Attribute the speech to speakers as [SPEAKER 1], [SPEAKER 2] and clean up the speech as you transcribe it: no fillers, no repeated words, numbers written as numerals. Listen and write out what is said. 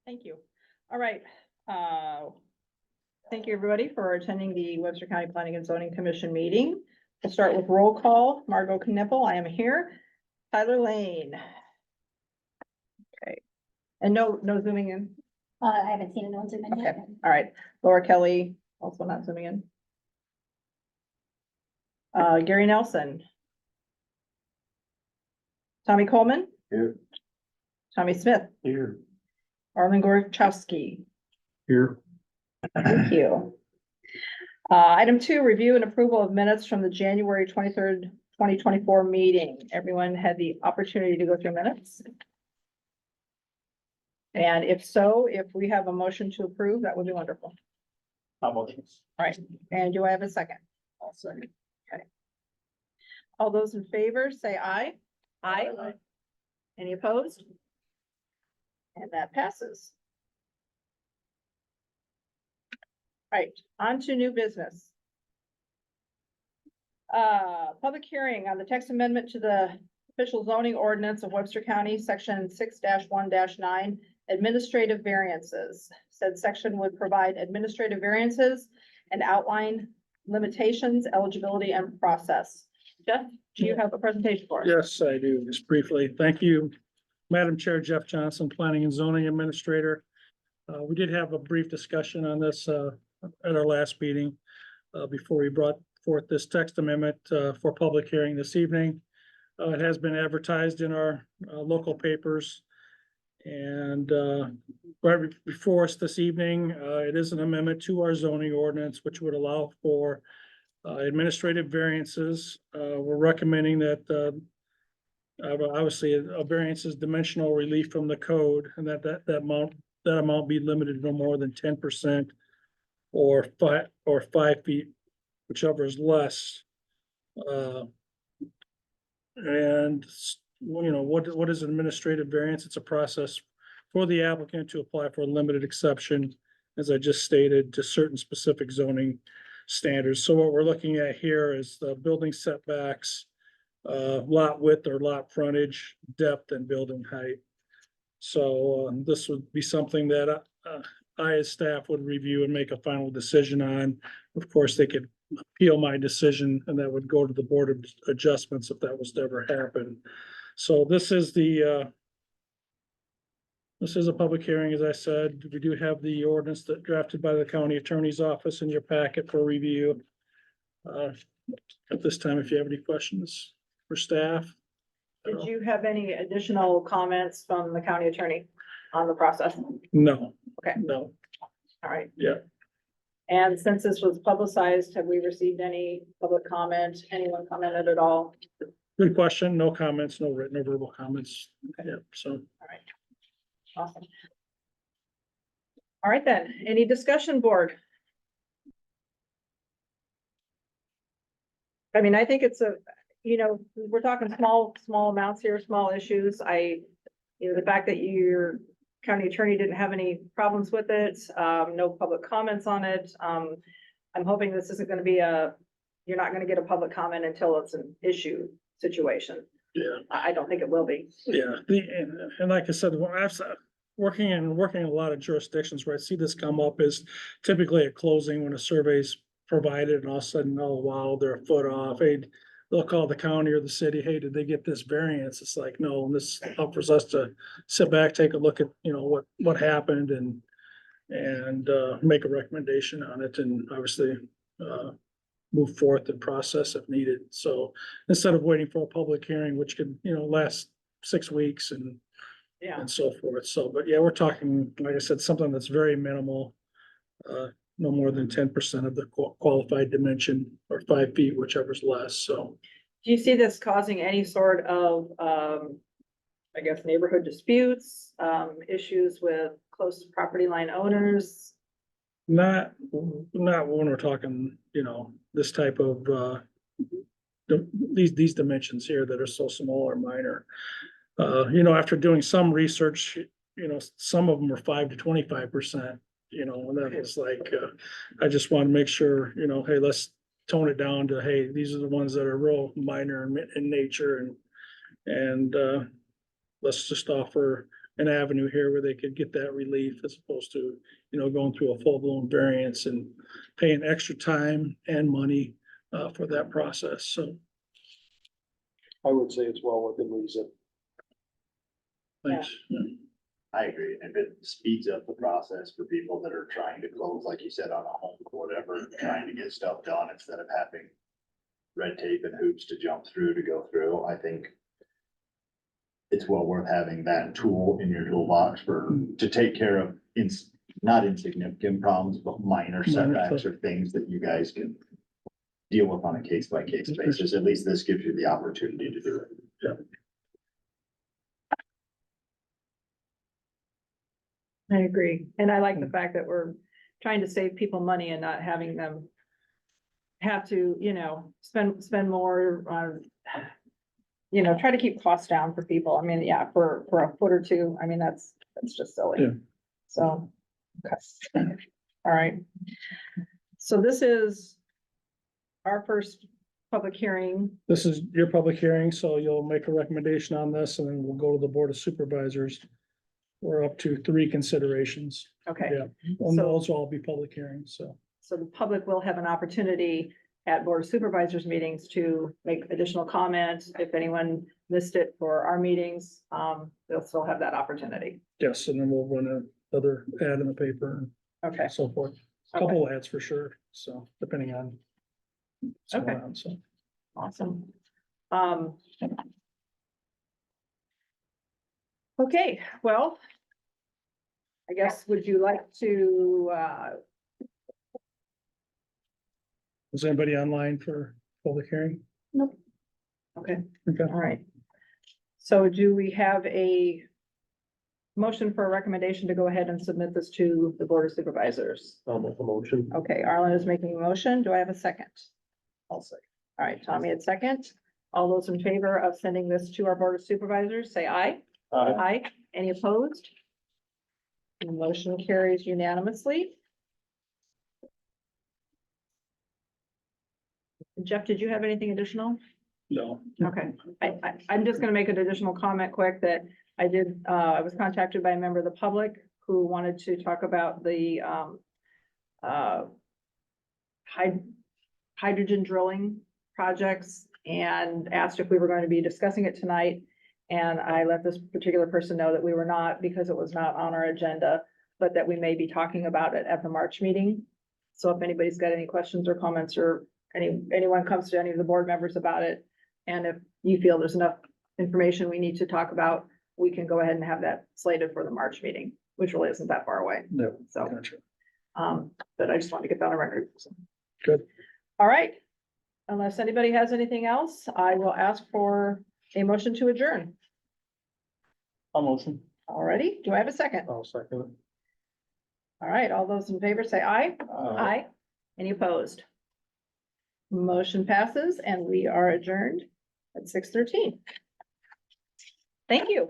[SPEAKER 1] Thank you. All right. Thank you, everybody, for attending the Webster County Planning and Zoning Commission meeting. We'll start with roll call. Margot Knippel, I am here. Tyler Lane. Okay. And no zooming in.
[SPEAKER 2] I haven't seen anyone zoom in
[SPEAKER 1] Okay.
[SPEAKER 2] yet.
[SPEAKER 1] All right. Laura Kelly, also not zooming in. Gary Nelson. Tommy Coleman.
[SPEAKER 3] Here.
[SPEAKER 1] Tommy Smith.
[SPEAKER 3] Here.
[SPEAKER 1] Arlen Gorchowski.
[SPEAKER 3] Here.
[SPEAKER 1] Thank you. Item 2, review and approval of minutes from the January 23rd, 2024 meeting. Everyone had the opportunity to go through minutes? And if so, if we have a motion to approve, that would be wonderful. All right, and do I have a second?
[SPEAKER 3] I'll second.
[SPEAKER 1] Okay. All those in favor, say aye. Aye. Any opposed? And that passes. All right, on to new business. Public hearing on the text amendment to the official zoning ordinance of Webster County, section 6-1-9, administrative variances. Said section would provide administrative variances and outline limitations, eligibility, and process. Jeff, do you have a presentation for us?
[SPEAKER 4] Yes, I do, just briefly. Thank you, Madam Chair. Jeff Johnson, Planning and Zoning Administrator. We did have a brief discussion on this at our last meeting before we brought forth this text amendment for public hearing this evening. It has been advertised in our local papers. And right before us this evening, it is an amendment to our zoning ordinance, which would allow for administrative variances. We're recommending that obviously a variance is dimensional relief from the code, and that amount be limited no more than 10% or 5 feet, whichever is less. And you know, what is an administrative variance? It's a process for the applicant to apply for a limited exception, as I just stated, to certain specific zoning standards. So what we're looking at here is the building setbacks, lot width or lot frontage, depth, and building height. So this would be something that I as staff would review and make a final decision on. Of course, they could appeal my decision, and that would go to the Board of Adjustments if that was to ever happen. So this is a public hearing, as I said. We do have the ordinance that drafted by the county attorney's office in your packet for review. At this time, if you have any questions for staff.
[SPEAKER 1] Did you have any additional comments from the county attorney on the process?
[SPEAKER 4] No.
[SPEAKER 1] Okay.
[SPEAKER 4] No.
[SPEAKER 1] All right.
[SPEAKER 4] Yeah.
[SPEAKER 1] And since this was publicized, have we received any public comment? Anyone commented at all?
[SPEAKER 4] Good question. No comments, no written or verbal comments.
[SPEAKER 1] Okay.
[SPEAKER 4] Yeah, so.
[SPEAKER 1] All right. Awesome. All right then, any discussion, board? I mean, I think it's we're talking small amounts here, small issues. The fact that your county attorney didn't have any problems with it, no public comments on it. I'm hoping this isn't gonna be you're not gonna get a public comment until it's an issue situation.
[SPEAKER 4] Yeah.
[SPEAKER 1] I don't think it will be.
[SPEAKER 4] Yeah, and like I said, when I've working in a lot of jurisdictions where I see this come up is typically at closing when a survey's provided, and all of a sudden, oh wow, they're a foot off. Hey, they'll call the county or the city. Hey, did they get this variance? It's like, no, this offers us to sit back, take a look at what happened, and make a recommendation on it, and obviously move forth and process if needed. So instead of waiting for a public hearing, which could, last 6 weeks and so forth. So, but yeah, we're talking, like I said, something that's very minimal, no more than 10% of the qualified dimension, or 5 feet, whichever's less. So.
[SPEAKER 1] Do you see this causing any sort of, neighborhood disputes, issues with close property line owners?
[SPEAKER 4] Not when we're talking, this type of, these dimensions here that are so small or minor. After doing some research, some of them are 5 to 25%, and that is like, I just want to make sure, hey, let's tone it down to, hey, these are the ones that are real minor in nature, and let's just offer an avenue here where they could get that relief as opposed to, going through a full-blown variance and paying extra time and money for that process. So
[SPEAKER 3] I would say it's well within reason.
[SPEAKER 4] thanks.
[SPEAKER 5] I agree. If it speeds up the process for people that are trying to close, like you said, on a home or whatever, trying to get stuff done instead of having red tape and hoops to jump through to go through, I think it's well worth having that tool in your toolbox to take care of not insignificant problems, but minor setbacks or things that you guys can deal with on a case by case basis. At least this gives you the opportunity to do it.
[SPEAKER 1] I agree. And I like the fact that we're trying to save people money and not having them have to, spend more on, try to keep costs down for people. I mean, yeah, for a foot or two, I mean, that's just silly.
[SPEAKER 4] Yeah.
[SPEAKER 1] So, okay. All right. So this is our first public hearing.
[SPEAKER 4] This is your public hearing, so you'll make a recommendation on this and then we'll go to the Board of Supervisors. We're up to 3 considerations.
[SPEAKER 1] Okay.
[SPEAKER 4] Yeah, and
[SPEAKER 1] So-
[SPEAKER 4] those will all be public hearings, so.
[SPEAKER 1] So the public will have an opportunity at Board of Supervisors meetings to make additional comments. If anyone missed it for our meetings, they'll still have that opportunity.
[SPEAKER 4] Yes, and then we'll run another ad in the paper
[SPEAKER 1] Okay.
[SPEAKER 4] and so forth. A
[SPEAKER 1] Okay.
[SPEAKER 4] couple ads for sure, so depending on. what's going
[SPEAKER 1] Okay.
[SPEAKER 4] on, so.
[SPEAKER 1] Awesome. Okay, well, I guess, would you like to,
[SPEAKER 4] Is anybody online for public hearing?
[SPEAKER 1] nope. Okay,
[SPEAKER 4] Okay,
[SPEAKER 1] all right. So do we have a motion for a recommendation to go ahead and submit this to the Board of Supervisors?
[SPEAKER 3] I'll make a motion.
[SPEAKER 1] Okay, Arlen is making a motion. Do I have a second?
[SPEAKER 3] I'll say.
[SPEAKER 1] All right, Tommy at second. All those in favor of sending this to our Board of Supervisors, say aye. Aye. Any opposed? The motion carries unanimously. Jeff, did you have anything additional?
[SPEAKER 4] no.
[SPEAKER 1] Okay, I'm just gonna make an additional comment quick that I was contacted by a member of the public who wanted to talk about the, hydrogen drilling projects and asked if we were going to be discussing it tonight. And I let this particular person know that we were not, because it was not on our agenda, but that we may be talking about it at the March meeting. So if anybody's got any questions or comments, or anyone comes to any of the board members about it, and if you feel there's enough information we need to talk about, we can go ahead and have that slated for the March meeting, which really isn't that far away.
[SPEAKER 4] No,
[SPEAKER 1] So,
[SPEAKER 4] gotcha.
[SPEAKER 1] but I just want to get that on record.
[SPEAKER 4] Good.
[SPEAKER 1] All right. Unless anybody has anything else, I will ask for a motion to adjourn.
[SPEAKER 3] I'll motion.
[SPEAKER 1] Alrighty, do I have a second?
[SPEAKER 3] I'll second it.
[SPEAKER 1] All right, all those in favor say aye. Aye. Any opposed? Motion passes and we are adjourned at 6:13. Thank you.